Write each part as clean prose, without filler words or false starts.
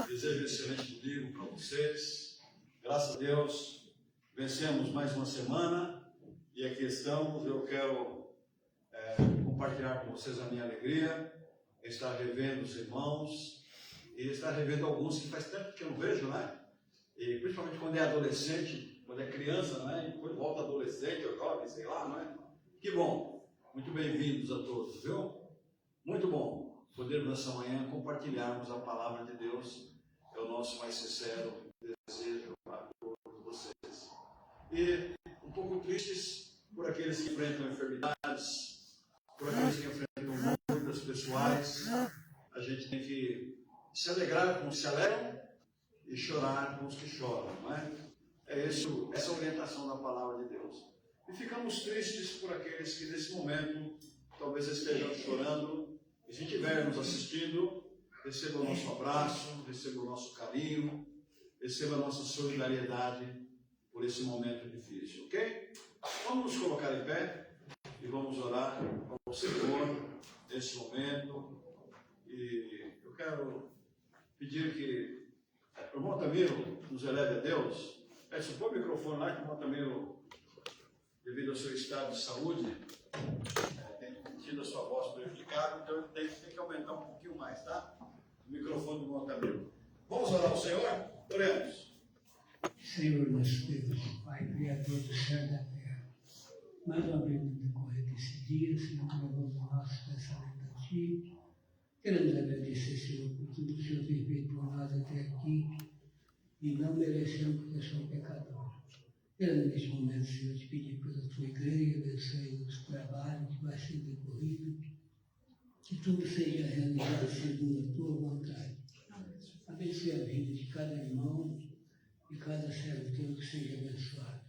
Desejo um excelente domingo para vocês. Graças a Deus, vencemos mais uma semana e aqui estamos. Eu quero compartilhar com vocês a minha alegria, estar revendo os irmãos e estar revendo alguns que faz tempo que eu não vejo, né? E principalmente quando é adolescente, quando é criança, né? E depois volta adolescente ou jovem, sei lá, não é? Que bom! Muito bem-vindos a todos, viu? Muito bom podermos nessa manhã compartilharmos a palavra de Deus. É o nosso mais sincero desejo para todos vocês. E um pouco tristes por aqueles que enfrentam enfermidades, por aqueles que enfrentam lutas pessoais. A gente tem que se alegrar com os que se alegram e chorar com os que choram, não é? É isso, essa orientação da palavra de Deus. E ficamos tristes por aqueles que nesse momento talvez estejam chorando. E se estiver nos assistindo, receba o nosso abraço, receba o nosso carinho, receba a nossa solidariedade por esse momento difícil, ok? Vamos nos colocar em pé e vamos orar ao Senhor nesse momento. E eu quero pedir que o irmão Tamiro nos eleve a Deus. Peço, põe o microfone lá que o irmão Tamiro, devido ao seu estado de saúde, tem tido a sua voz prejudicada, então tem que aumentar um pouquinho mais, tá? O microfone do irmão Tamiro. Vamos orar ao Senhor? Oremos. Senhor nosso Deus, Pai, Criador do céu e da terra, mais uma vez no decorrer desse dia, Senhor, levamos o nosso pensamento a Ti. Queremos agradecer, Senhor, por tudo que o Senhor tem feito por nós até aqui e não merecemos porque somos pecadores. Queremos neste momento, Senhor, te pedir pela Tua igreja, abençoe os trabalhos que vai ser decorrido, que tudo seja realizado segundo a Tua vontade. Abençoe a vida de cada irmão, de cada servo teu, que seja abençoado.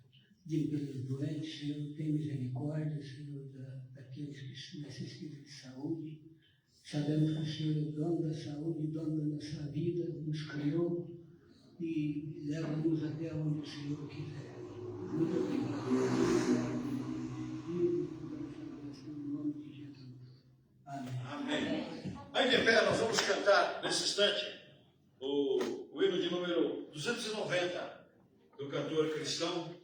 Diga pelos doentes, Senhor, tem misericórdia, Senhor, daqueles que necessitam de saúde. Sabemos que o Senhor é o dono da saúde, dono da nossa vida, nos criou e leva-nos até onde o Senhor quiser. Muito obrigado. Em nome de Jesus. Amém. Amém. Ainda em pé, nós vamos cantar nesse instante o hino de número 290 do cantor cristão.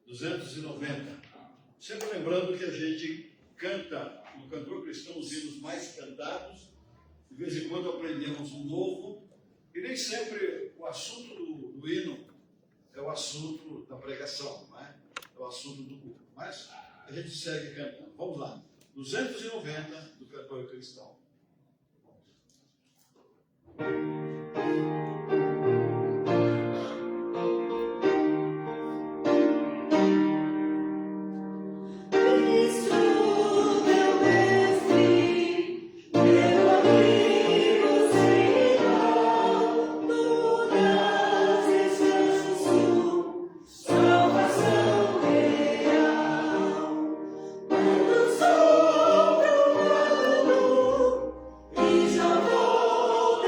290. Sempre lembrando que a gente canta no cantor cristão os hinos mais cantados. De vez em quando aprendemos um novo. E nem sempre o assunto do hino é o assunto da pregação, não é? É o assunto do culto. Mas a gente segue cantando. Vamos lá. 290 do cantor cristão. E já vou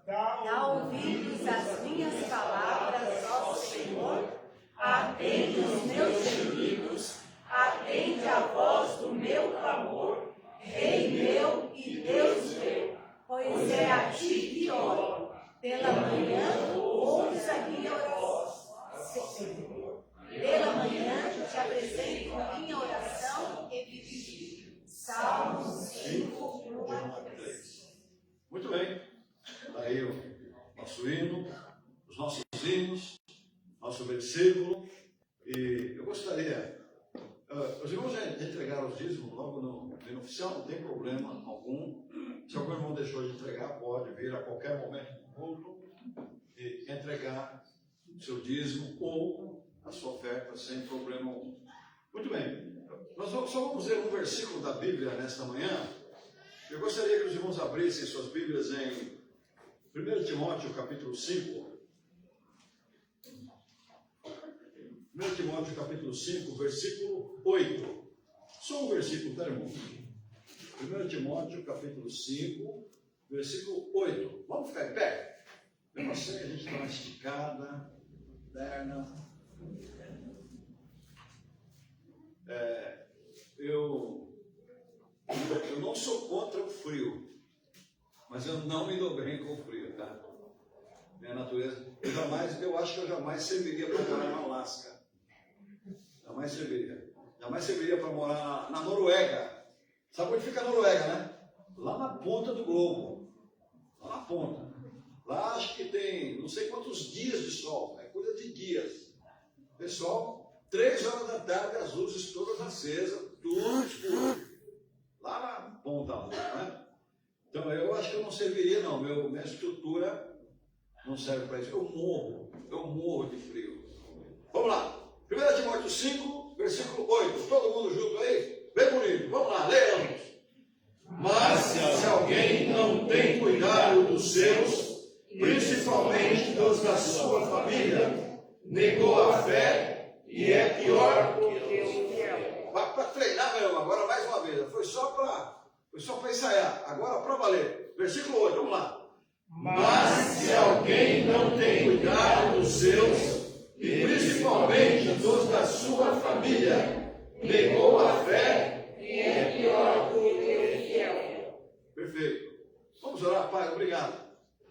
Dá ouvidos às minhas palavras, ó Senhor, atende os meus gemidos, atende a voz do meu clamor, Rei meu e Deus meu, pois é a ti que oro. Pela manhã ouves a minha oração. Pela manhã te apresento a minha oração e vivi. Salmos 5, 1 a 3. Muito bem. Aí o nosso hino, os nossos hinos, nosso versículo. E eu gostaria, os irmãos já entregaram os dízimos logo no hino oficial, não tem problema algum. Se algum irmão deixou de entregar, pode vir a qualquer momento do culto e entregar o seu dízimo ou a sua oferta sem problema algum. Muito bem, nós só vamos ler um versículo da Bíblia nesta manhã. Eu gostaria que os irmãos abrissem suas Bíblias em 1 Timóteo capítulo 5. 1 Timóteo capítulo 5, versículo 8. Só um versículo, tá, irmão? 1 Timóteo capítulo 5, versículo 8. Vamos ficar em pé? Eu não sei, a gente dá uma esticada, perna. Eu não sou contra o frio, mas eu não me dou bem com o frio, tá? Minha natureza. Eu acho que eu jamais serviria para morar na Alasca. Jamais serviria para morar na Noruega. Sabe onde fica a Noruega, né? Lá na ponta do globo. Lá na ponta. Lá acho que tem não sei quantos dias de sol. É coisa de dias. Pessoal, 3 horas da tarde, as luzes todas acesas, tudo escuro. Lá na ponta, né? Então eu acho que eu não serviria, não. Minha estrutura não serve para isso. Eu morro de frio. Vamos lá. 1 Timóteo 5, versículo 8. Todo mundo junto aí? Bem bonito. Vamos lá, leiamos. Mas se alguém não tem cuidado dos seus, principalmente dos da sua família, negou a fé e é pior do que o infiel. Para treinar mesmo, agora mais uma vez. Foi só para ensaiar. Agora para valer. Versículo 8, vamos lá. Mas se alguém não tem cuidado dos seus, e principalmente dos da sua família, negou a fé e é pior do que o infiel. Perfeito. Vamos orar, Pai, obrigado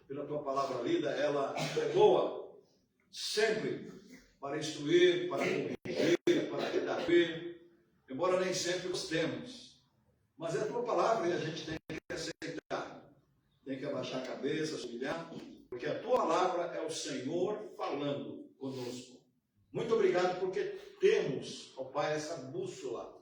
pela tua palavra lida. Ela é boa sempre para instruir, para corrigir, para redarguir, embora nem sempre gostemos. Mas é a tua palavra e a gente tem que aceitar. Tem que abaixar a cabeça, se humilhar, porque a tua palavra é o Senhor falando conosco. Muito obrigado porque temos, ó Pai, essa bússola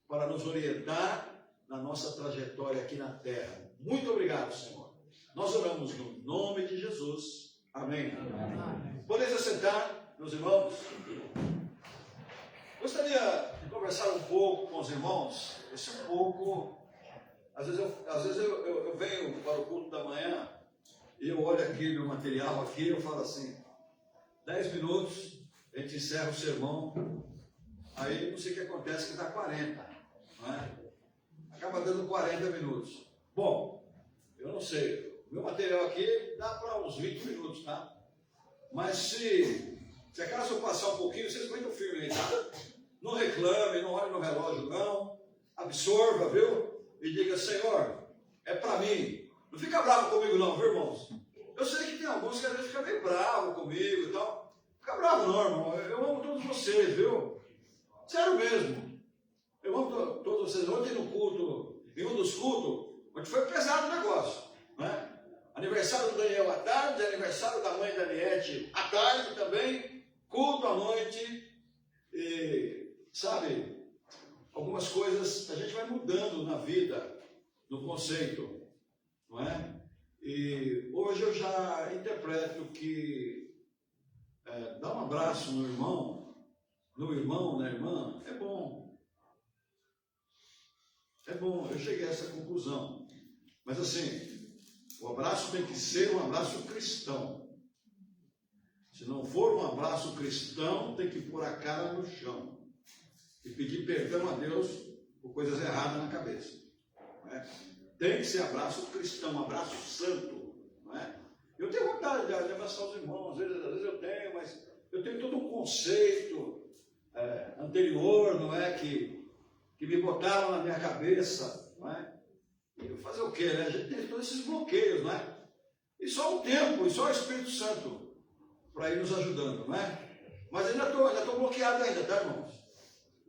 para nos orientar na nossa trajetória aqui na terra. Muito obrigado, Senhor. Nós oramos no nome de Jesus. Amém. Amém. Podeis assentar, meus irmãos? Gostaria de conversar um pouco com os irmãos, às vezes eu venho para o culto da manhã e eu olho aqui no material aqui e eu falo assim, 10 minutos, a gente encerra o sermão, aí não sei o que acontece que dá 40, não é? Acaba dando 40 minutos. Bom, eu não sei, o meu material aqui dá para uns 20 minutos, tá? Mas se acaso eu passar um pouquinho, vocês aguentam firme aí, tá? Não reclame, não olhe no relógio não, absorva, viu? E diga, Senhor, é para mim. Não fica bravo comigo não, viu, irmãos? Eu sei que tem alguns que às vezes ficam meio bravos comigo e tal. Fica bravo não, irmão. Eu amo todos vocês, viu? Sério mesmo. Eu amo todos vocês. Ontem no culto, em um dos cultos, onde foi pesado o negócio, né? Aniversário do Daniel à tarde, aniversário da mãe da Aniette à tarde também, culto à noite, e, sabe, algumas coisas a gente vai mudando na vida, no conceito, não é? E hoje eu já interpreto que dar um abraço no irmão, na irmã, é bom. É bom, eu cheguei a essa conclusão. Mas assim, o abraço tem que ser um abraço cristão. Se não for um abraço cristão, tem que pôr a cara no chão e pedir perdão a Deus por coisas erradas na cabeça. Não é? Tem que ser abraço cristão, um abraço santo. Não é? Eu tenho vontade de abraçar os irmãos, às vezes eu tenho, mas eu tenho todo um conceito anterior, não é? Que me botaram na minha cabeça, não é? E fazer o quê, né? A gente tem todos esses bloqueios, não é? E só o tempo, e só o Espírito Santo para ir nos ajudando, não é? Mas ainda estou bloqueado ainda, tá, irmãos?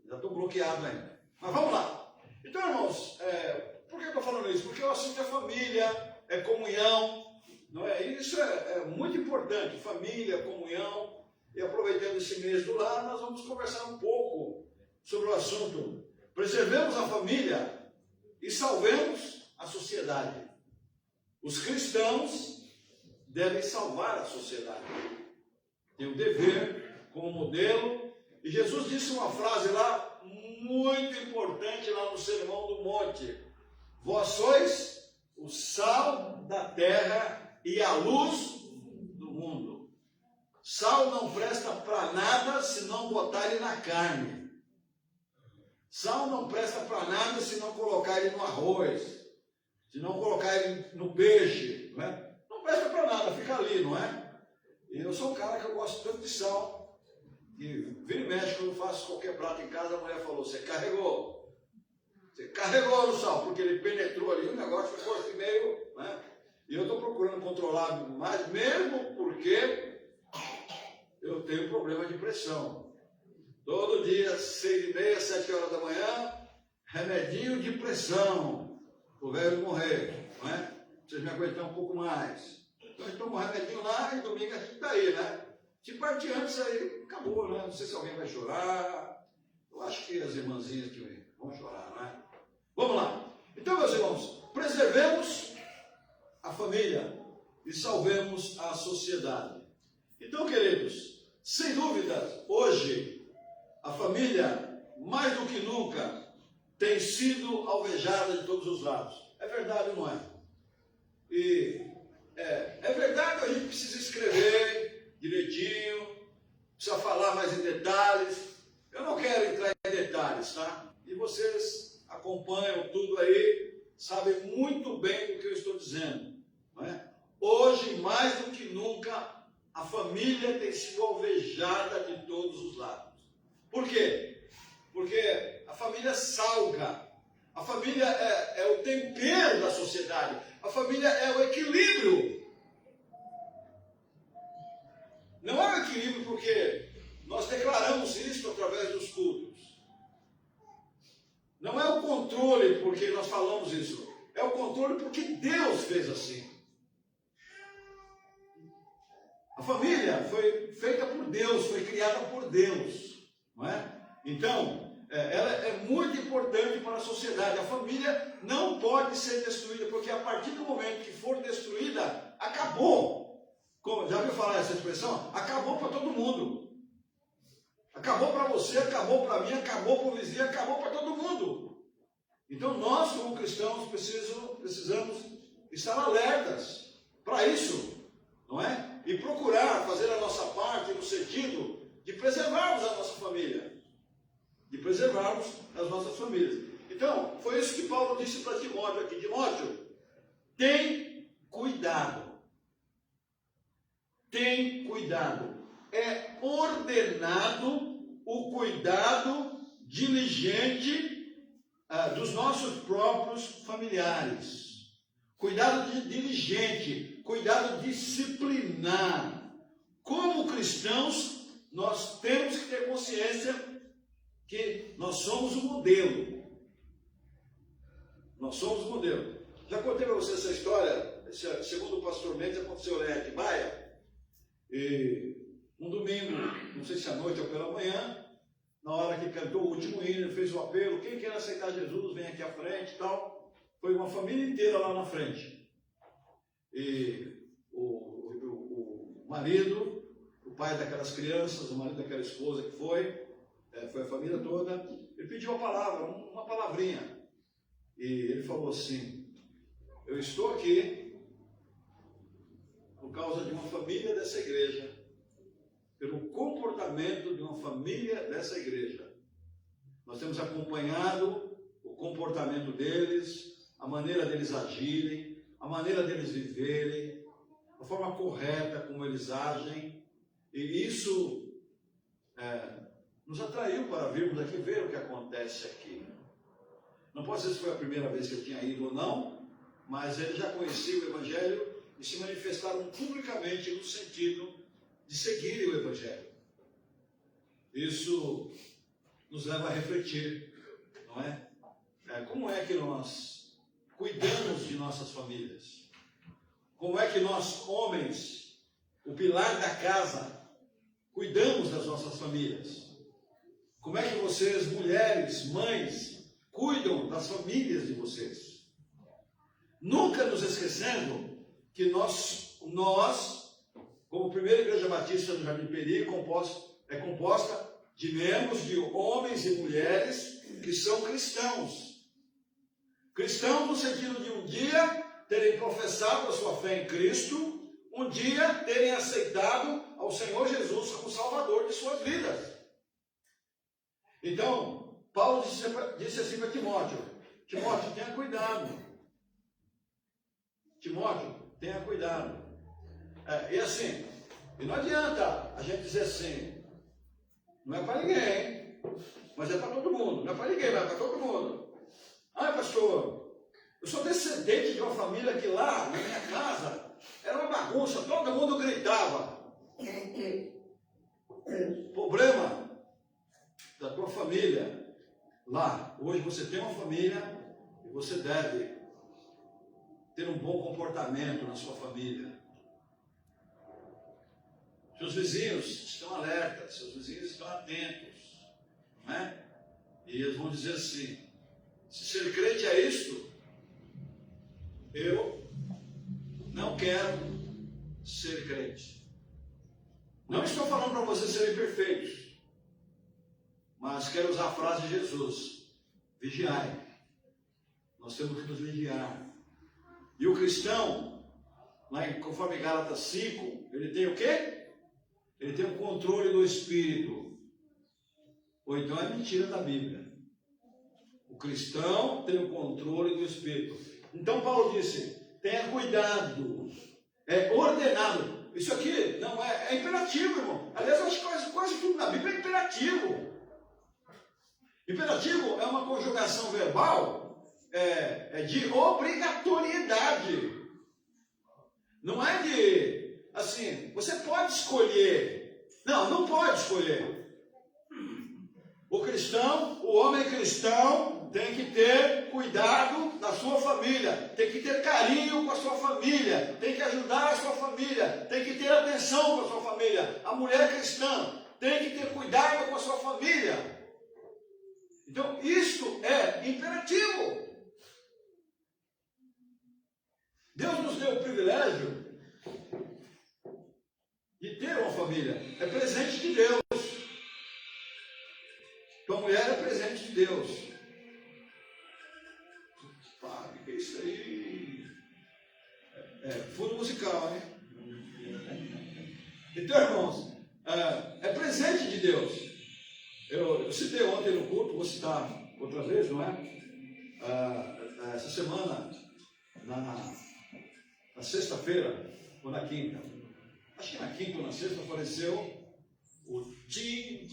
Ainda estou bloqueado ainda. Mas vamos lá. Então, irmãos, por que eu estou falando isso? Porque eu assunto é família, é comunhão, não é? E isso é muito importante, família, comunhão. E aproveitando esse mês do lar, nós vamos conversar um pouco sobre o assunto. Preservemos a família e salvemos a sociedade. Os cristãos devem salvar a sociedade. Tem o dever como modelo. E Jesus disse uma frase lá muito importante lá no Sermão do Monte. Vós sois o sal da terra e a luz do mundo. Sal não presta para nada se não botar ele na carne. Sal não presta para nada se não colocar ele no arroz, se não colocar ele no peixe, não é? Não presta para nada, fica ali, não é? E eu sou um cara que eu gosto tanto de sal, que vira e mexe, quando eu faço qualquer prato em casa, a mulher falou, você carregou no sal, porque ele penetrou ali, o negócio ficou assim meio, né? E eu estou procurando controlar mais, mesmo porque eu tenho problema de pressão. Todo dia, 6h30, 7 horas da manhã, remedinho de pressão, o velho morrer, não é? Vocês me aguentam um pouco mais. Então a gente toma um remedinho lá e domingo a gente está aí, né? Se partir antes, aí acabou, né? Não sei se alguém vai chorar. Eu acho que as irmãzinhas que vão chorar, não é? Vamos lá. Então, meus irmãos, preservemos a família e salvemos a sociedade. Então, queridos, sem dúvida, hoje, a família, mais do que nunca, tem sido alvejada de todos os lados. É verdade ou não é? E é verdade que a gente precisa escrever direitinho, precisa falar mais em detalhes. Eu não quero entrar em detalhes, tá? E vocês acompanham tudo aí, sabem muito bem do que eu estou dizendo, não é? Hoje, mais do que nunca, a família tem sido alvejada de todos os lados. Por quê? Porque a família salga. A família é o tempero da sociedade. A família é o equilíbrio. Não é o equilíbrio porque nós declaramos isso através dos cultos. Não é o controle porque nós falamos isso. É o controle porque Deus fez assim. A família foi feita por Deus, foi criada por Deus, não é? Então, ela é muito importante para a sociedade. A família não pode ser destruída, porque a partir do momento que for destruída, acabou. Como, já ouviu falar essa expressão? Acabou para todo mundo. Acabou para você, acabou para mim, acabou para o vizinho, acabou para todo mundo. Então, nós, como cristãos, precisamos estar alertas para isso, não é? E procurar fazer a nossa parte no sentido de preservarmos a nossa família. De preservarmos as nossas famílias. Então, foi isso que Paulo disse para Timóteo aqui. Timóteo, tem cuidado. Tem cuidado. É ordenado o cuidado diligente dos nossos próprios familiares. Cuidado diligente, cuidado disciplinar. Como cristãos, nós temos que ter consciência que nós somos o modelo. Nós somos o modelo. Já contei para você essa história, segundo o pastor Mendes, aconteceu lá em Atibaia. E um domingo, não sei se à noite ou pela manhã, na hora que cantou o último hino, ele fez o apelo, quem quer aceitar Jesus, vem aqui à frente e tal. Foi uma família inteira lá na frente. E o marido, o pai daquelas crianças, o marido daquela esposa que foi a família toda, ele pediu a palavra, uma palavrinha. E ele falou assim, eu estou aqui por causa de uma família dessa igreja, pelo comportamento de uma família dessa igreja. Nós temos acompanhado o comportamento deles, a maneira deles agirem, a maneira deles viverem, a forma correta como eles agem, e isso nos atraiu para virmos aqui ver o que acontece aqui. Não posso dizer se foi a primeira vez que eu tinha ido ou não, mas ele já conhecia o Evangelho e se manifestaram publicamente no sentido de seguirem o Evangelho. Isso nos leva a refletir, não é? Como é que nós cuidamos de nossas famílias? Como é que nós, homens, o pilar da casa, cuidamos das nossas famílias? Como é que vocês, mulheres, mães, cuidam das famílias de vocês? Nunca nos esquecendo que nós como primeira igreja batista do Jardim Peri, é composta de membros, de homens e mulheres que são cristãos. Cristãos no sentido de um dia terem professado a sua fé em Cristo, um dia terem aceitado ao Senhor Jesus como Salvador de suas vidas. Então, Paulo disse assim para Timóteo, Timóteo, tenha cuidado. Timóteo, tenha cuidado. E assim, e não adianta a gente dizer assim, não é para ninguém, mas é para todo mundo. Não é para ninguém, mas é para todo mundo. Ah, pastor, eu sou descendente de uma família que lá, na minha casa, era uma bagunça, todo mundo gritava. Problema da tua família lá. Hoje você tem uma família e você deve ter um bom comportamento na sua família. Seus vizinhos estão alertas, seus vizinhos estão atentos, não é? E eles vão dizer assim: se ser crente é isto, eu não quero ser crente. Não estou falando para vocês serem perfeitos, mas quero usar a frase de Jesus: vigiai. Nós temos que nos vigiar. E o cristão, conforme Gálatas 5, ele tem o quê? Ele tem o controle do Espírito. Ou então é mentira da Bíblia. O cristão tem o controle do Espírito. Então Paulo disse: tenha cuidado, é ordenado. Isso aqui não é imperativo, irmão. Aliás, eu acho que quase tudo na Bíblia é imperativo. Imperativo é uma conjugação verbal de obrigatoriedade. Não é de, assim, você pode escolher. Não pode escolher. O cristão, o homem cristão, tem que ter cuidado da sua família, tem que ter carinho com a sua família, tem que ajudar a sua família, tem que ter atenção com a sua família. A mulher cristã tem que ter cuidado com a sua família. Então, isto é imperativo. Deus nos deu o privilégio de ter uma família. É presente de Deus. Tua mulher é presente de Deus. O que é isso aí? Fundo musical, hein? Então, irmãos, é presente de Deus. Eu citei ontem no culto, vou citar outra vez, não é? Essa semana, na sexta-feira, ou na quinta, acho que na quinta ou na sexta, apareceu o Tim,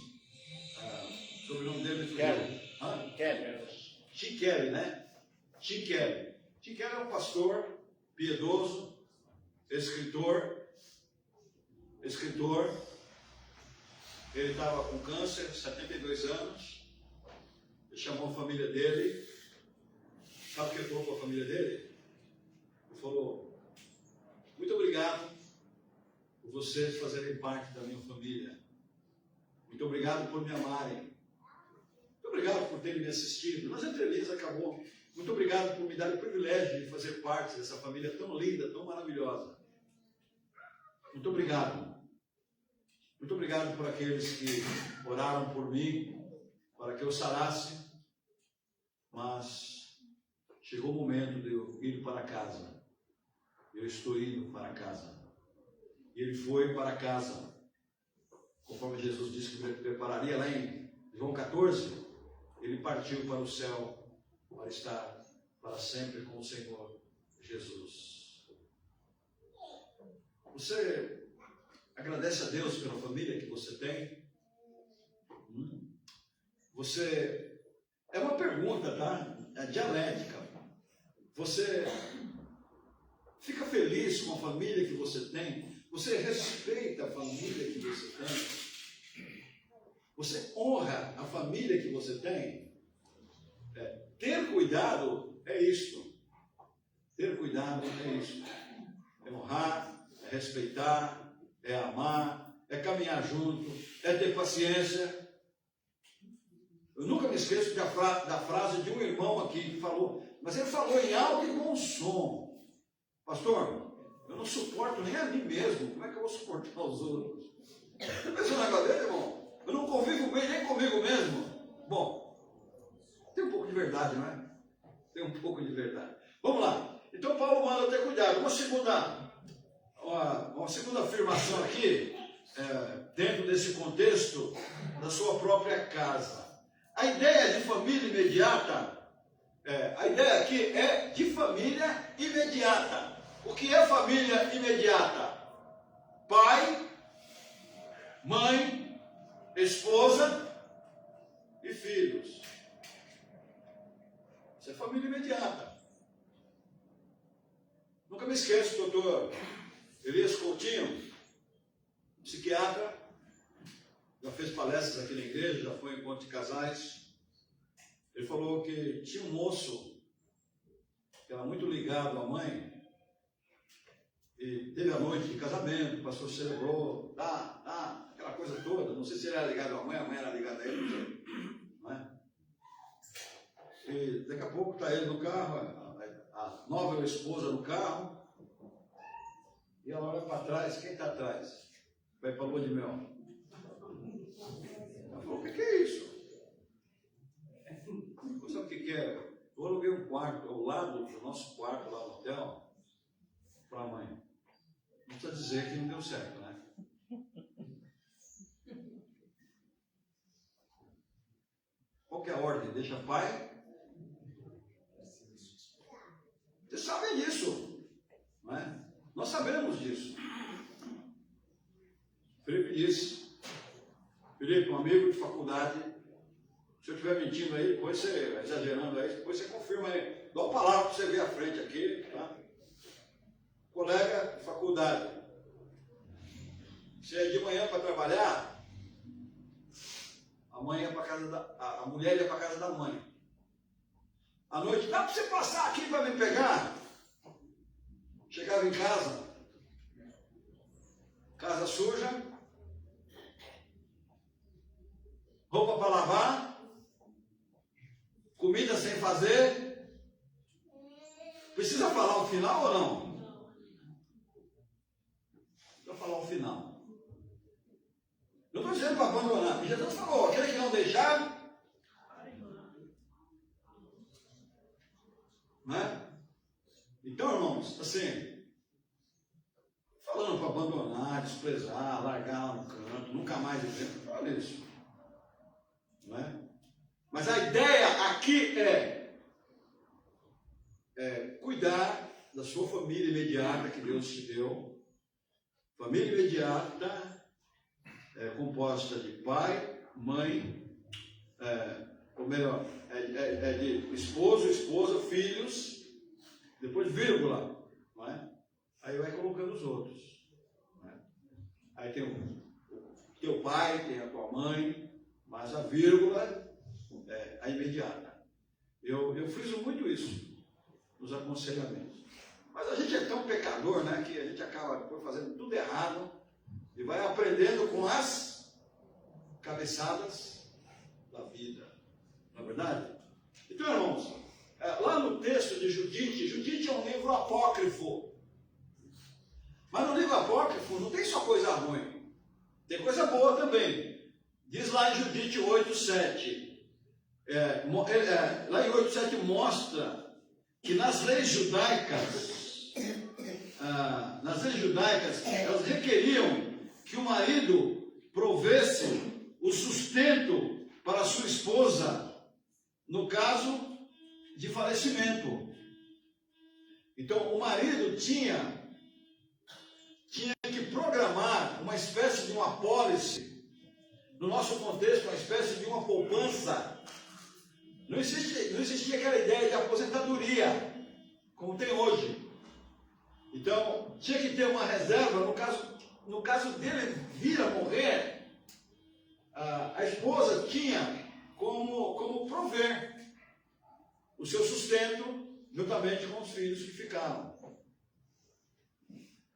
sobrenome dele é Tim Kelly, né? Tim Kelly. Tim Kelly é um pastor piedoso, escritor. Ele estava com câncer, 72 anos. Ele chamou a família dele. Sabe o que ele falou para a família dele? Ele falou: muito obrigado por vocês fazerem parte da minha família. Muito obrigado por me amarem. Muito obrigado por terem me assistido. Nossa entrevista acabou. Muito obrigado por me dar o privilégio de fazer parte dessa família tão linda, tão maravilhosa. Muito obrigado. Muito obrigado por aqueles que oraram por mim, para que eu sarasse. Mas chegou o momento de eu ir para casa. Eu estou indo para casa. E ele foi para casa, conforme Jesus disse que prepararia lá em João 14. Ele partiu para o céu para estar para sempre com o Senhor Jesus. Você agradece a Deus pela família que você tem? Você, é uma pergunta, tá? É dialética. Você fica feliz com a família que você tem? Você respeita a família que você tem? Você honra a família que você tem? Ter cuidado é isto. Ter cuidado é isto. É honrar, é respeitar, é amar, é caminhar junto, é ter paciência. Eu nunca me esqueço da frase de um irmão aqui que falou, mas ele falou em alto e bom som: pastor, eu não suporto nem a mim mesmo, como é que eu vou suportar os outros? Você pensa no negócio dele, irmão? Eu não convivo bem nem comigo mesmo. Bom, tem um pouco de verdade, não é? Tem um pouco de verdade. Vamos lá. Então Paulo manda ter cuidado. Uma segunda afirmação aqui, dentro desse contexto da sua própria casa. A ideia de família imediata, a ideia aqui é de família imediata. O que é família imediata? Pai, mãe, esposa e filhos. Isso é família imediata. Nunca me esqueço, doutor Elias Coutinho, psiquiatra, já fez palestras aqui na igreja, já foi em encontro de casais. Ele falou que tinha um moço que era muito ligado à mãe, E teve a noite de casamento, o pastor celebrou, aquela coisa toda. Não sei se ele era ligado à mãe, a mãe era ligada a ele, não sei. Não é? E daqui a pouco está ele no carro, a nova esposa no carro, e ela olha para trás, quem está atrás? Vai para a lua de mel. Ela falou, o que é isso? Você sabe o que é? Eu aluguei um quarto ao lado do nosso quarto lá no hotel para a mãe. Não precisa dizer que não deu certo, né? Qual que é a ordem? Deixa pai. Vocês sabem disso, não é? Nós sabemos disso. Felipe disse, Felipe, um amigo de faculdade, se eu estiver mentindo aí, depois você, exagerando aí, depois você confirma aí. Dá uma palavra para você ver a frente aqui, tá? Colega de faculdade. Se é de manhã para trabalhar, a mulher ia para casa da mãe. À noite, dá para você passar aqui para me pegar? Chegava em casa, casa suja, roupa para lavar, comida sem fazer. Precisa falar o final ou não? Precisa falar o final. Não estou dizendo para abandonar. Jesus falou, aquele que não deixar, não é? Então, irmãos, assim, falando para abandonar, desprezar, largar lá no canto, nunca mais viver, não fala isso. Não é? Mas a ideia aqui é cuidar da sua família imediata que Deus te deu. Família imediata composta de pai, mãe, ou melhor, de esposo, esposa, filhos, depois vírgula, não é? Aí vai colocando os outros. Não é? Aí tem o teu pai, tem a tua mãe, mas a vírgula é a imediata. Eu friso muito isso nos aconselhamentos. Mas a gente é tão pecador, né, que a gente acaba depois fazendo tudo errado e vai aprendendo com as cabeçadas da vida. Não é verdade? Então, irmãos, lá no texto de Judite é um livro apócrifo. Mas no livro apócrifo não tem só coisa ruim, tem coisa boa também. Diz lá em Judite 8:7. Lá em 8:7 mostra que nas leis judaicas, elas requeriam que o marido provesse o sustento para a sua esposa no caso de falecimento. Então, o marido tinha que programar uma espécie de uma apólice, no nosso contexto, uma espécie de uma poupança. Não existia aquela ideia de aposentadoria, como tem hoje. Então, tinha que ter uma reserva, no caso dele vir a morrer, a esposa tinha como prover o seu sustento, juntamente com os filhos que ficaram.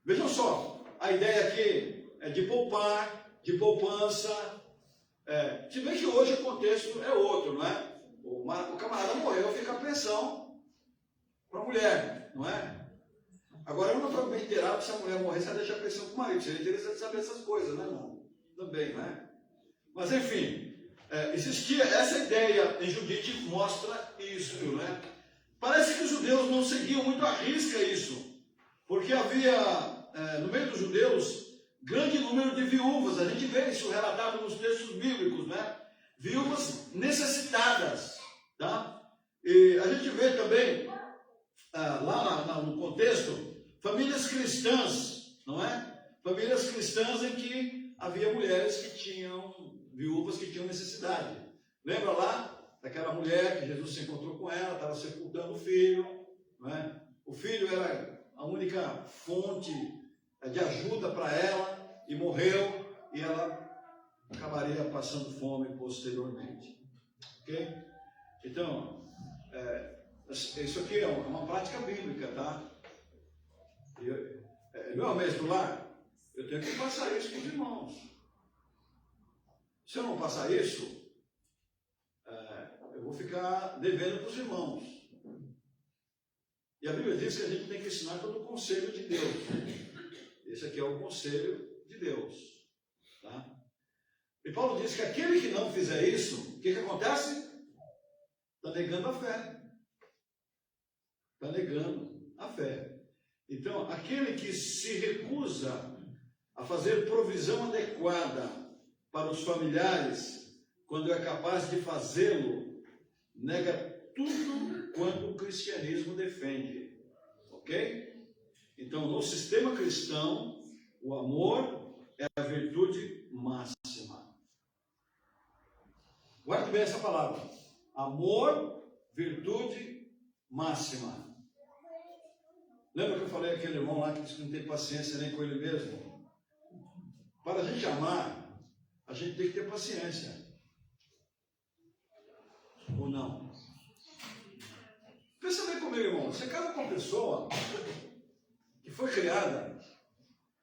Vejam só, a ideia aqui é de poupar, de poupança, se bem que hoje o contexto é outro, não é? O camarada morreu, fica a pensão para a mulher, não é? Agora eu não estou bem inteirado se a mulher morrer, você deixa a pensão para o marido. Seria interessante saber essas coisas, né, irmão? Também, né? Mas enfim, existia essa ideia em Judite, mostra isso, né? Parece que os judeus não seguiam muito à risca isso, porque havia no meio dos judeus grande número de viúvas. A gente vê isso relatado nos textos bíblicos, né? Viúvas necessitadas, tá? E a gente vê também lá no contexto famílias cristãs, não é? Famílias cristãs em que havia mulheres que tinham viúvas que tinham necessidade. Lembra lá daquela mulher que Jesus se encontrou com ela, estava sepultando o filho, não é? O filho era a única fonte de ajuda para ela e morreu, e ela acabaria passando fome posteriormente. Ok? Então, isso aqui é uma prática bíblica, tá? meu amém do lar, eu tenho que passar isso para os irmãos. Se eu não passar isso, eu vou ficar devendo para os irmãos. E a Bíblia diz que a gente tem que ensinar todo o conselho de Deus. Esse aqui é o conselho de Deus. Tá? E Paulo diz que aquele que não fizer isso, o que acontece? Está negando a fé. Está negando a fé. Então, aquele que se recusa a fazer provisão adequada para os familiares, quando é capaz de fazê-lo, nega tudo quanto o cristianismo defende. Ok? Então, no sistema cristão, o amor é a virtude máxima. Guarde bem essa palavra. Amor, virtude máxima. Lembra que eu falei aquele irmão lá que disse que não tem paciência nem com ele mesmo? Para a gente amar, a gente tem que ter paciência. Ou não? Pensa bem comigo, irmão. Você casa com uma pessoa que foi criada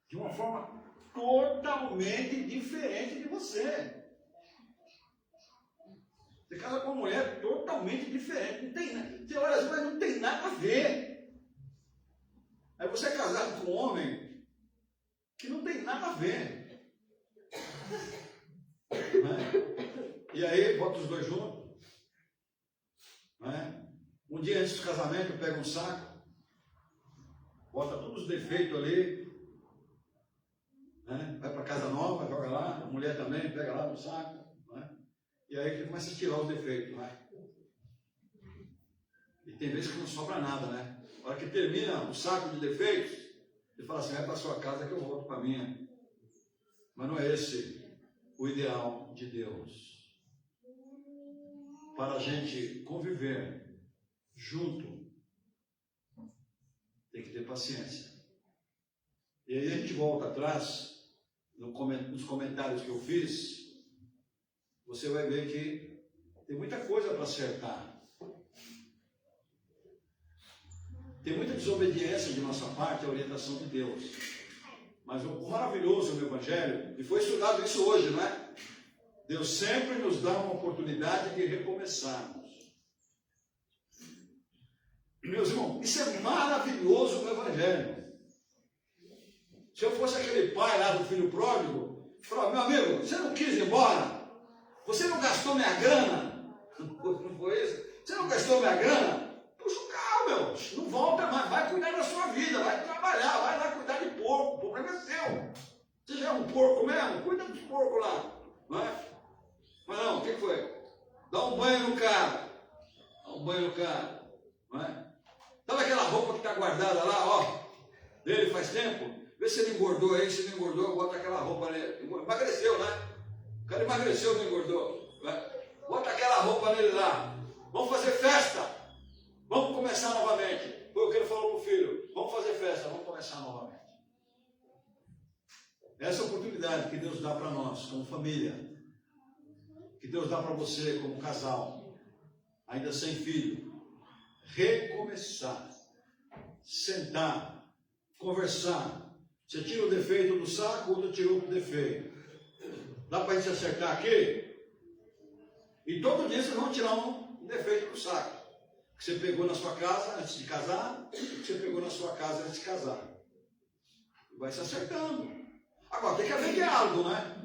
de uma forma totalmente diferente de você. Você casa com uma mulher totalmente diferente. Não tem, você olha assim, mas não tem nada a ver. Aí você é casado com um homem que não tem nada a ver. Né? E aí, bota os dois juntos. Né? Um dia antes do casamento, pega um saco, bota todos os defeitos ali, né? Vai para casa nova, joga lá, a mulher também pega lá no saco, né? E aí ele começa a tirar os defeitos. Né? E tem vezes que não sobra nada, né? A hora que termina o saco de defeitos, ele fala assim, vai para a sua casa que eu volto para a minha. Mas não é esse o ideal de Deus. Para a gente conviver junto, tem que ter paciência. E aí a gente volta atrás, nos comentários que eu fiz, você vai ver que tem muita coisa para acertar. Tem muita desobediência de nossa parte à orientação de Deus. Mas o maravilhoso no Evangelho, e foi estudado isso hoje, não é? Deus sempre nos dá uma oportunidade de recomeçarmos. Meus irmãos, isso é maravilhoso no Evangelho. Se eu fosse aquele pai lá do filho pródigo, falava, meu amigo, você não quis ir embora? Você não gastou minha grana? Não foi isso? Você não gastou minha grana? Puxa o carro, meu. Não volta mais. Vai cuidar da sua vida. Vai trabalhar. Vai lá cuidar de porco. O problema é seu. Você já é um porco mesmo? Cuida dos porcos lá. Não é? Mas não, o que foi? Dá um banho no cara. Dá um banho no cara. Não é? Sabe aquela roupa que está guardada lá, ó, dele faz tempo? Vê se ele engordou aí. Se ele engordou, bota aquela roupa nele. Emagreceu, né? O cara emagreceu, não engordou. Né? Bota aquela roupa nele lá. Vamos fazer festa. Vamos começar novamente. Foi o que ele falou para o filho. Vamos fazer festa, vamos começar novamente. Essa é a oportunidade que Deus dá para nós, como família. Que Deus dá para você, como casal. Ainda sem filho. Recomeçar. Sentar. Conversar. Você tira o defeito do saco, o outro tirou o defeito. Dá para a gente acertar aqui? E todo dia vocês vão tirar um defeito do saco. Que você pegou na sua casa antes de casar, que você pegou na sua casa antes de casar. Vai se acertando. Agora, tem que haver diálogo, né?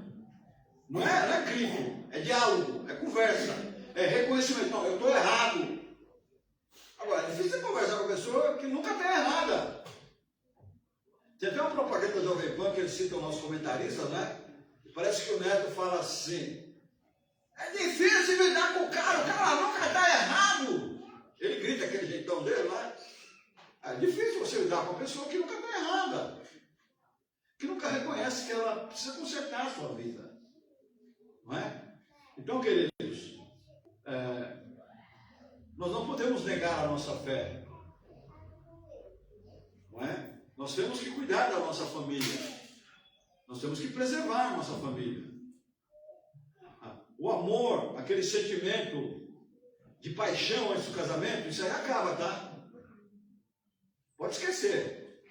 Não é crime, é diálogo, é conversa, é reconhecimento. Não, eu estou errado. Agora, é difícil você conversar com a pessoa que nunca está errada. Tem até uma propaganda da Jovem Pan que eles citam nossos comentaristas, né? Parece que o Neto fala assim, é difícil lidar com o cara nunca está errado. Ele grita aquele jeitão dele lá. É difícil você lidar com uma pessoa que nunca está errada. Que nunca reconhece que ela precisa consertar a sua vida. Não é? Então, queridos, nós não podemos negar a nossa fé. Não é? Nós temos que cuidar da nossa família. Nós temos que preservar a nossa família. O amor, aquele sentimento de paixão antes do casamento, isso aí acaba, tá? Pode esquecer.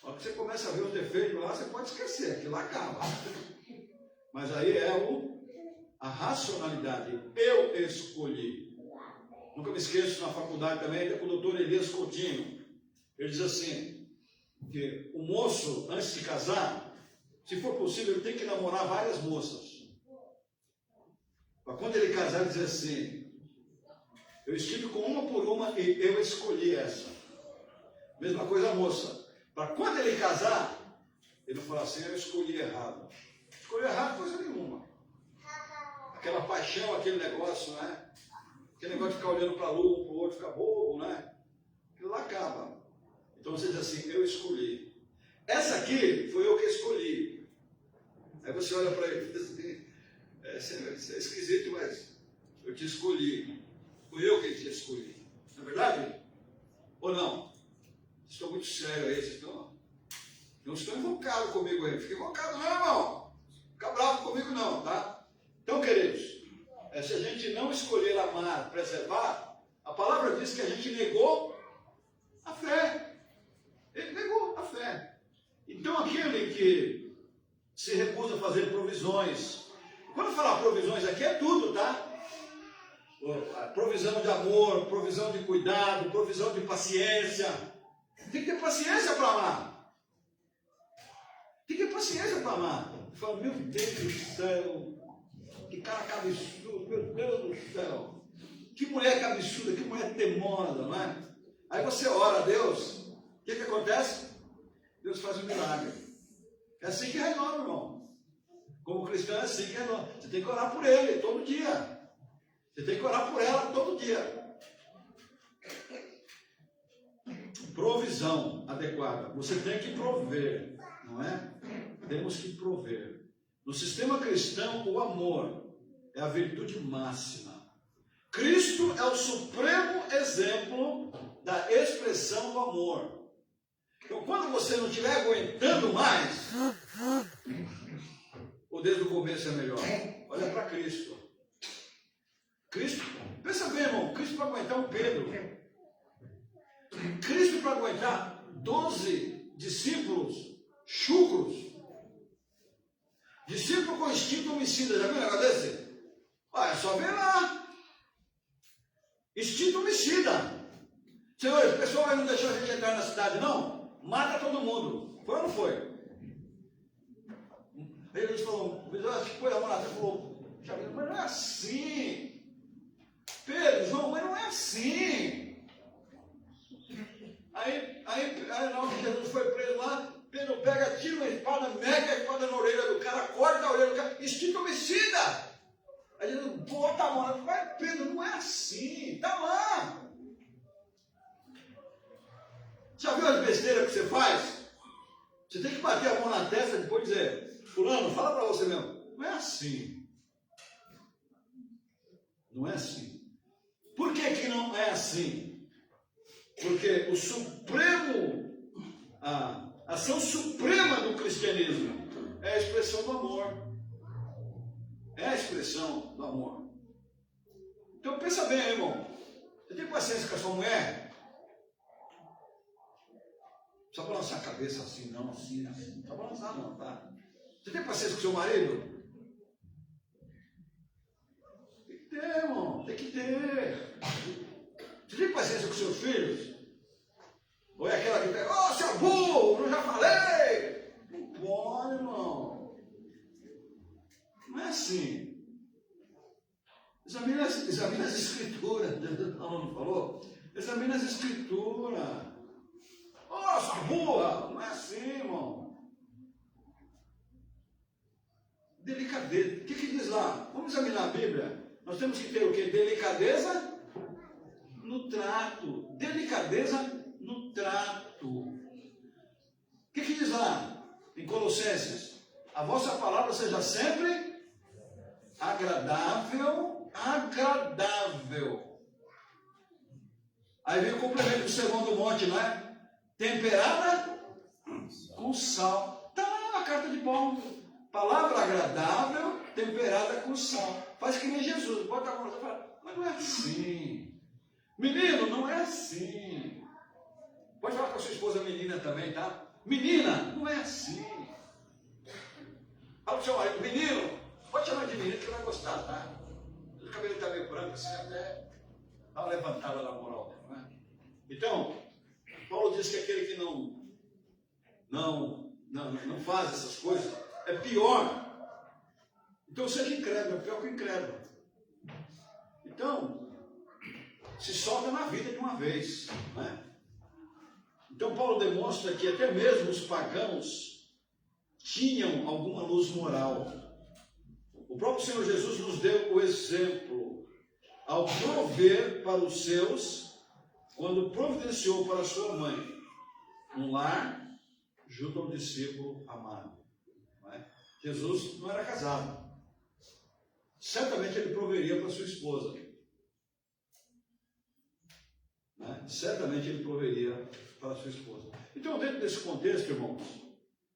Só que você começa a ver os defeitos lá, você pode esquecer, aquilo lá acaba. Mas aí é a racionalidade. Eu escolhi. Nunca me esqueço, na faculdade também, com o doutor Elias Coutinho. Ele diz assim, que o moço, antes de casar, se for possível, ele tem que namorar várias moças. Para quando ele casar, ele diz assim, eu estive com uma por uma e eu escolhi essa. Mesma coisa a moça. Para quando ele casar, ele fala assim, eu escolhi errado. Escolhi errado coisa nenhuma. Aquela paixão, aquele negócio, né? Aquele negócio de ficar olhando para a lua, um para o outro, ficar bobo, né? Aquilo lá acaba. Então você diz assim, eu escolhi. Essa aqui foi eu que escolhi. Aí você olha para ele e diz assim, isso é esquisito, mas eu te escolhi. Foi eu que te escolhi. Não é verdade? Ou não? Vocês estão muito sérios aí, vocês não estão invocados comigo aí. Fica invocado não, irmão. Fica bravo comigo não, tá? Então, queridos, se a gente não escolher amar, preservar, a palavra diz que a gente negou a fé. Ele negou a fé. Então, aquele que se recusa a fazer provisões, quando falar provisões aqui é tudo, tá? Provisão de amor, provisão de cuidado, provisão de paciência. Tem que ter paciência para amar. Tem que ter paciência para amar. Fala, meu Deus do céu, que cara cabeçudo, meu Deus do céu. Que mulher cabeçuda, que mulher teimosa, não é? Aí você ora a Deus, o que acontece? Deus faz um milagre. É assim que renova, irmão. Como cristão é assim que renova. Você tem que orar por ele todo dia. Você tem que orar por ela todo dia. Provisão adequada. Você tem que prover, não é? Temos que prover. No sistema cristão, o amor é a virtude máxima. Cristo é o supremo exemplo da expressão do amor. Então, quando você não estiver aguentando mais, ou desde o começo é melhor, olha para Cristo. Cristo, pensa bem, irmão, Cristo para aguentar um Pedro. Cristo para aguentar 12 discípulos chucros. Discípulo com instinto homicida, já viu um negócio desse? É só ver lá. Instinto homicida. Senhor, o pessoal não deixou a gente entrar na cidade, não? Mata todo mundo. Foi ou não foi? Aí ele falou, põe a mão na testa e falou, mas não é assim. Pedro, João, mas não é assim. Aí na hora que Jesus foi preso lá, Pedro pega, tira uma espada, mete a espada na orelha do cara, corta a orelha do cara, instinto homicida. Aí Jesus bota a mão, vai, Pedro, não é assim, tá lá. Já viu as besteiras que você faz? Você tem que bater a mão na testa e depois dizer, fulano, fala para você mesmo, não é assim. Não é assim. Por que não é assim? Porque a ação suprema do cristianismo é a expressão do amor. É a expressão do amor. Então pensa bem, irmão. Você tem paciência com a sua mulher? Não precisa balançar a cabeça assim, não, assim. Não precisa balançar não, tá? Você tem paciência com o seu marido? Tem que ter, irmão. Tem que ter. Você tem paciência com seus filhos? Ou é aquela que pega, seu burro, eu já falei. Não pode, irmão. Não é assim. Examina as escrituras. Não falou? Examina as escrituras. Sua burra. Não é assim, irmão. Delicadeza. O que diz lá? Vamos examinar a Bíblia. Nós temos que ter o quê? Delicadeza no trato. Delicadeza no trato. O que diz lá em Colossenses? A vossa palavra seja sempre agradável. Aí vem o complemento do Sermão do Monte, não é? Temperada com sal. Está lá na carta de Paulo. Palavra agradável, temperada com sal. Faz que nem Jesus. Bota a mão e fala, mas não é assim. Menino, não é assim. Pode falar com a sua esposa menina também, tá? Menina, não é assim. Fala pro seu marido, menino, pode chamar de menino que você vai gostar, tá? O cabelo está meio branco, assim, até dá uma levantada na moral dele, não é? Então, Paulo diz que aquele que não faz essas coisas é pior. Então seja incrédulo, é pior que o incrédulo. Então, se solta na vida de uma vez, né? Então Paulo demonstra que até mesmo os pagãos tinham alguma luz moral. O próprio Senhor Jesus nos deu o exemplo ao prover para os seus, quando providenciou para sua mãe um lar junto ao discípulo amado. Não é? Jesus não era casado. Certamente ele proveria para sua esposa. Né? Certamente ele proveria para sua esposa. Então, dentro desse contexto, irmãos,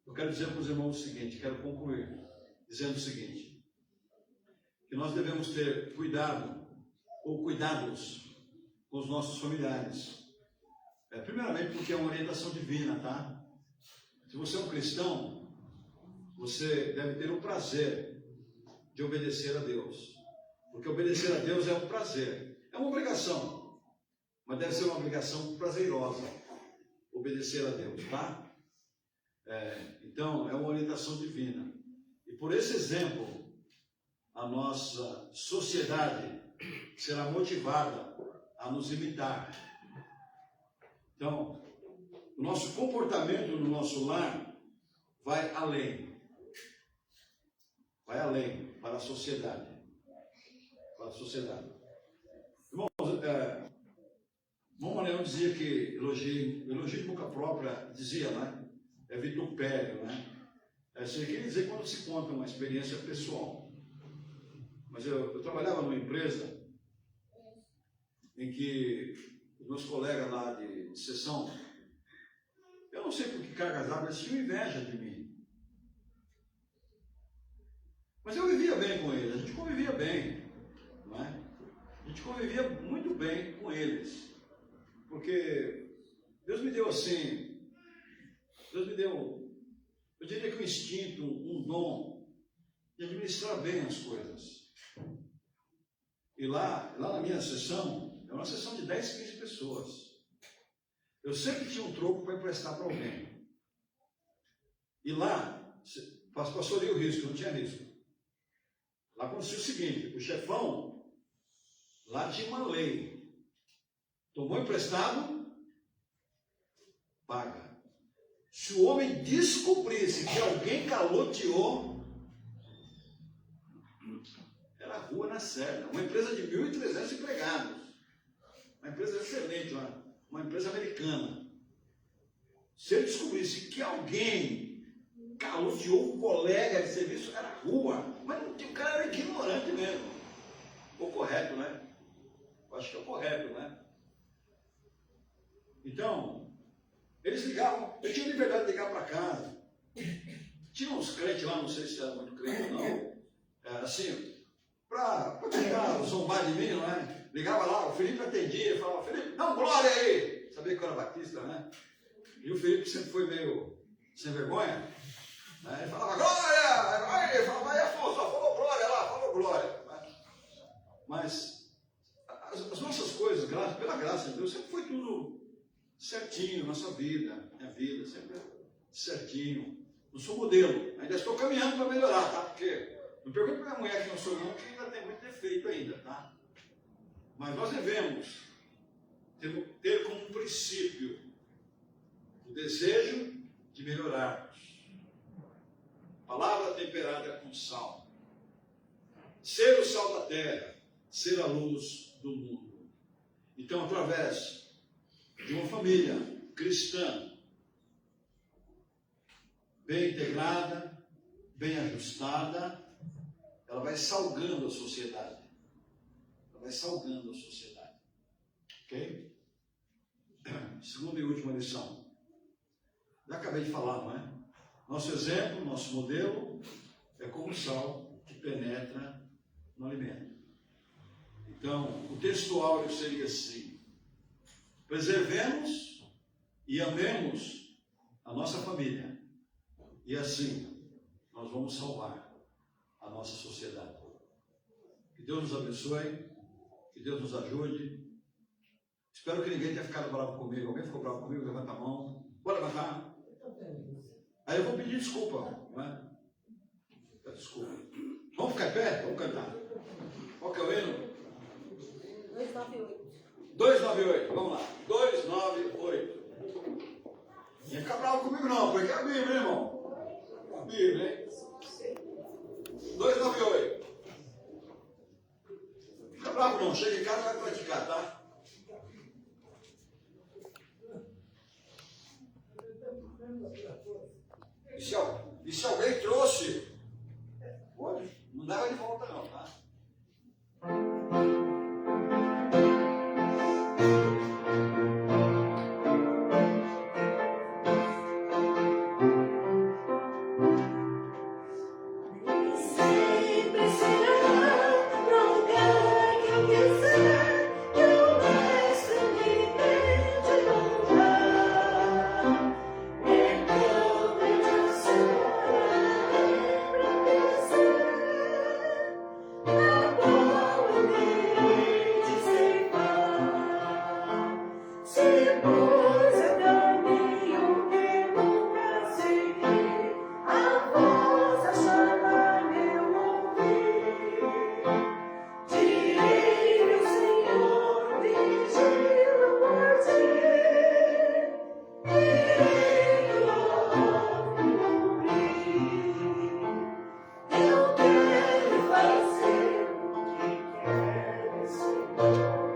eu quero dizer para os irmãos o seguinte, quero concluir dizendo o seguinte, que nós devemos ter cuidado, ou cuidados, com os nossos familiares. Primeiramente porque é uma orientação divina, tá? Se você é um cristão, você deve ter o prazer de obedecer a Deus. Porque obedecer a Deus é um prazer, é uma obrigação, mas deve ser uma obrigação prazerosa, obedecer a Deus, tá? Então, é uma orientação divina. E por esse exemplo, a nossa sociedade será motivada a nos imitar. Então, o nosso comportamento no nosso lar vai além. Vai além para a sociedade. Para a sociedade. Irmãos, Montmorency dizia que elogio de boca própria, dizia, né? É vitupério, né? Isso quer dizer quando se conta uma experiência pessoal. Mas eu trabalhava numa empresa em que os meus colegas lá de sessão, eu não sei por que cargas d'água, eles tinham inveja de mim. Mas eu vivia bem com eles, a gente convivia bem, não é? A gente convivia muito bem com eles, porque Deus me deu assim, Deus me deu, eu diria que um instinto, um dom de administrar bem as coisas. E lá na minha sessão, é uma sessão de 10, 15 pessoas. Eu sempre tinha um troco para emprestar para alguém. E lá, passou ali o risco, não tinha risco. Lá aconteceu o seguinte, o chefão, lá tinha uma lei. Tomou emprestado, paga. Se o homem descobrisse que alguém caloteou, era rua na Serra. Uma empresa de 1.300 empregados. Uma empresa excelente lá. Uma empresa americana. Se ele descobrisse que alguém caloteou um colega de serviço, era rua. Mas o cara era ignorante mesmo. O correto, né? Eu acho que é o correto, né? Então, eles ligavam, eu tinha liberdade de ligar para casa. Tinha uns crentes lá, não sei se era muito crente ou não, assim, para tentar zombar de mim, não é? Ligava lá, o Felipe atendia, falava, Felipe, dá um glória aí! Sabia que eu era batista, né? E o Felipe sempre foi meio sem vergonha, né? Ele falava, glória! Aí ele falava, aí Afonso, falou glória lá, falou glória. Mas as nossas coisas, pela graça de Deus, sempre foi tudo certinho, nossa vida, minha vida, sempre certinho. Não sou modelo, ainda estou caminhando para melhorar, tá? Porque não pergunte para minha mulher quem eu sou não, que ainda tem muito defeito ainda, tá? Mas nós devemos ter como um princípio o desejo de melhorarmos. Palavra temperada com sal. Ser o sal da terra, ser a luz do mundo. Então, através de uma família cristã, bem integrada, bem ajustada, ela vai salgando a sociedade. Ela vai salgando a sociedade. Ok? Segunda e última lição. Já acabei de falar, não é? Nosso exemplo, nosso modelo é como o sal que penetra no alimento. Então, o texto áureo seria assim: preservemos e amemos a nossa família. E assim, nós vamos salvar a nossa sociedade. Que Deus nos abençoe, que Deus nos ajude. Espero que ninguém tenha ficado bravo comigo. Alguém ficou bravo comigo? Levanta a mão. Vou levantar. Aí eu vou pedir desculpa, não é? Desculpa. Vamos ficar em pé? Vamos cantar. Qual que é o hino? 298. 298, vamos lá. 298. Não ia ficar bravo comigo não, porque é a Bíblia, irmão. A Bíblia, hein? 298. Fica bravo não, chega em casa e vai praticar, tá? E se alguém trouxe, pode, não leva de volta não, tá? Sempre será pra lugar que eu quiser, que o mestre me dê de lugar. Então eu já sonharei pra descer, na qual eu irei te ceifar. Se pois eu caminho que nunca segui, a voz a chamar eu ouvi. Direi, meu Senhor, vigia por ti, irei logo cumprir. Eu quero fazer o que queres, Senhor.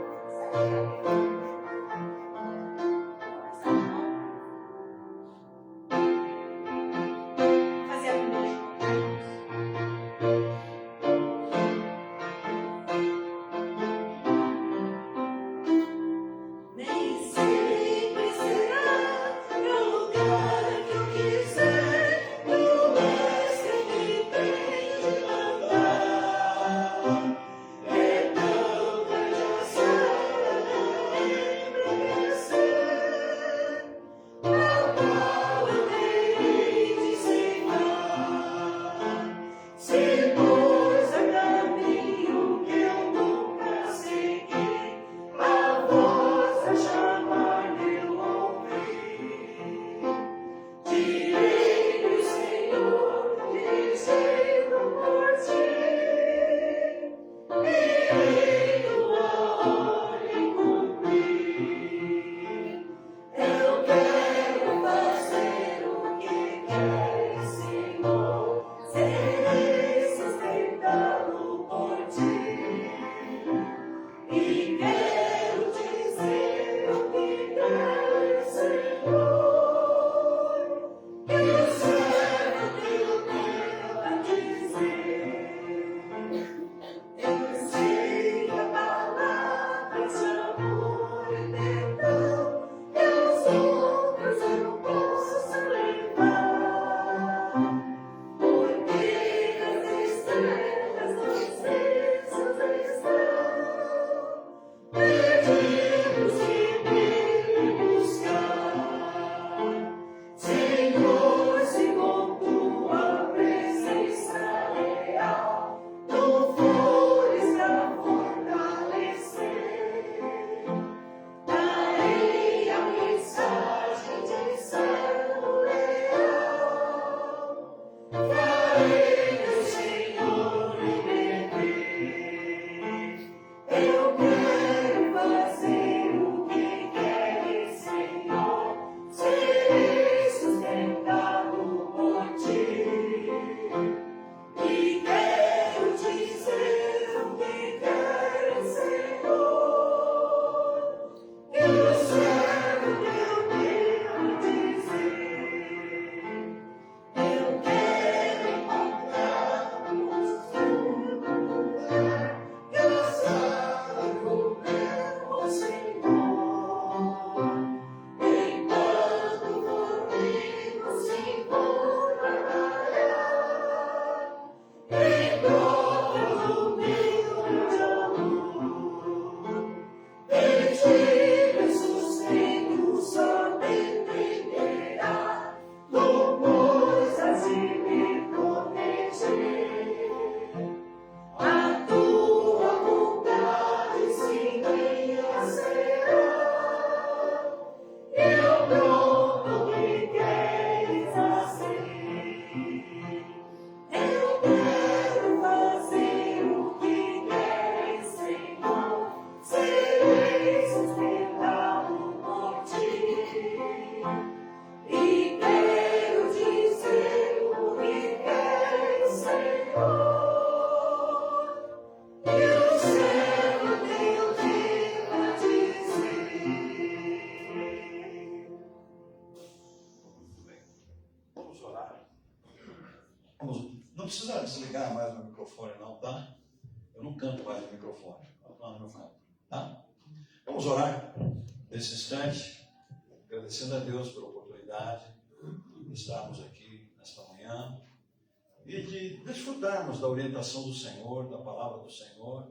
Não precisa desligar mais o microfone não, tá? Eu não canto mais no microfone. Tá? Vamos orar nesse instante, agradecendo a Deus pela oportunidade de estarmos aqui nesta manhã e de desfrutarmos da orientação do Senhor, da palavra do Senhor.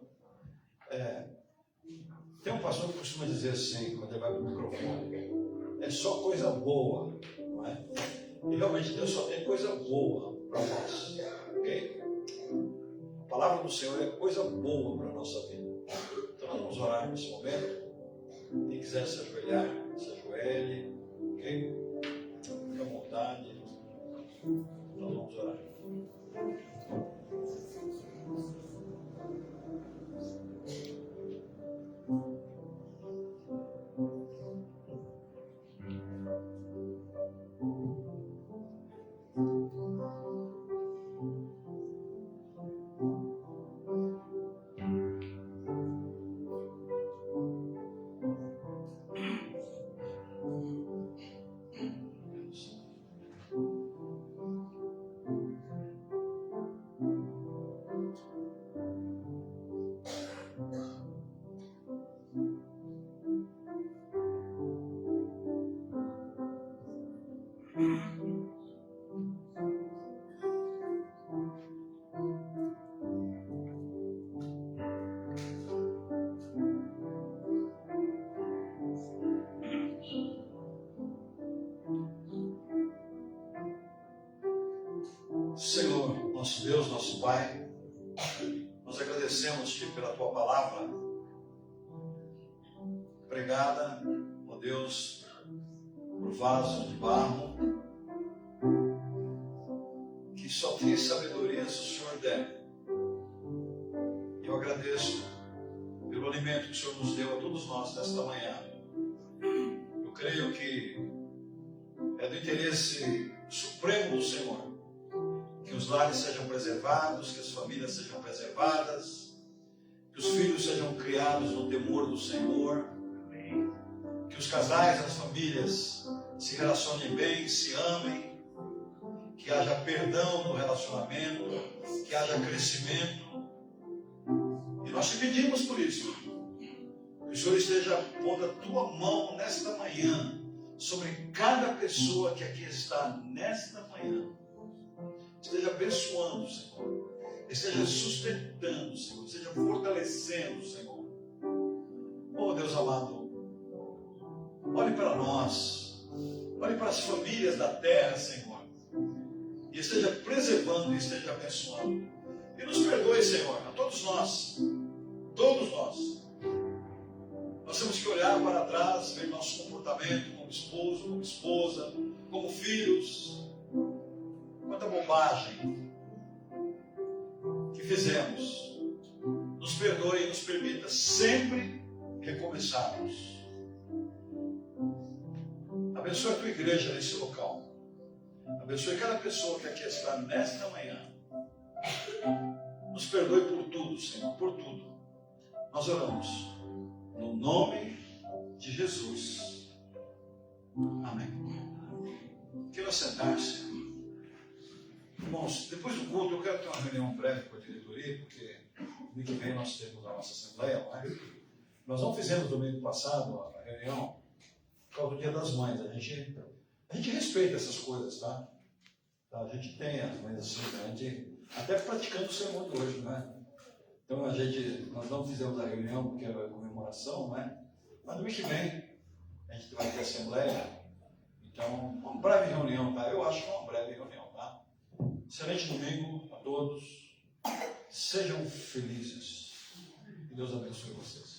Tem um pastor que costuma dizer assim, quando ele vai para o microfone, é só coisa boa, não é? E realmente Deus só tem coisa boa para nós, ok? A palavra do Senhor é coisa boa para a nossa vida. Então nós vamos orar nesse momento. Quem quiser se ajoelhar, se ajoelhe, ok? Fique à vontade. Nós vamos orar. Senhor, nosso Deus, nosso Pai, nós agradecemos-te pela Tua palavra pregada, ó Deus, por vaso de barro, que só tem sabedoria se o Senhor der. Eu agradeço pelo alimento que o Senhor nos deu a todos nós nesta manhã. Eu creio que é do interesse supremo do Senhor que os lares sejam preservados, que as famílias sejam preservadas, que os filhos sejam criados no temor do Senhor, que os casais, as famílias se relacionem bem, se amem, que haja perdão no relacionamento, que haja crescimento. E nós te pedimos por isso, que o Senhor esteja pondo a tua mão nesta manhã sobre cada pessoa que aqui está nesta manhã. Esteja abençoando, Senhor. Esteja sustentando, Senhor. Esteja fortalecendo, Senhor. Oh, Deus amado, olhe para nós. Olhe para as famílias da terra, Senhor. E esteja preservando e esteja abençoando. E nos perdoe, Senhor, a todos nós. Todos nós. Nós temos que olhar para trás, ver nosso comportamento como esposo, como esposa, como filhos. Quanta bobagem que fizemos. Nos perdoe e nos permita sempre recomeçarmos. Abençoe a tua igreja nesse local. Abençoe cada pessoa que aqui está nesta manhã. Nos perdoe por tudo, Senhor, por tudo. Nós oramos no nome de Jesus. Amém. Quero sentar-se. Irmãos, depois do culto eu quero ter uma reunião breve com a diretoria, porque domingo que vem nós temos a nossa assembleia, não é? Nós não fizemos domingo passado a reunião por causa do Dia das Mães. A gente respeita essas coisas, tá? A gente tem as mães assim, a gente até praticando o sermão de hoje, não é? Então nós não fizemos a reunião porque era a comemoração, não é? Mas domingo que vem a gente vai ter assembleia. Então, uma breve reunião, tá? Eu acho que é uma breve reunião, tá? Excelente domingo a todos. Sejam felizes. Que Deus abençoe vocês.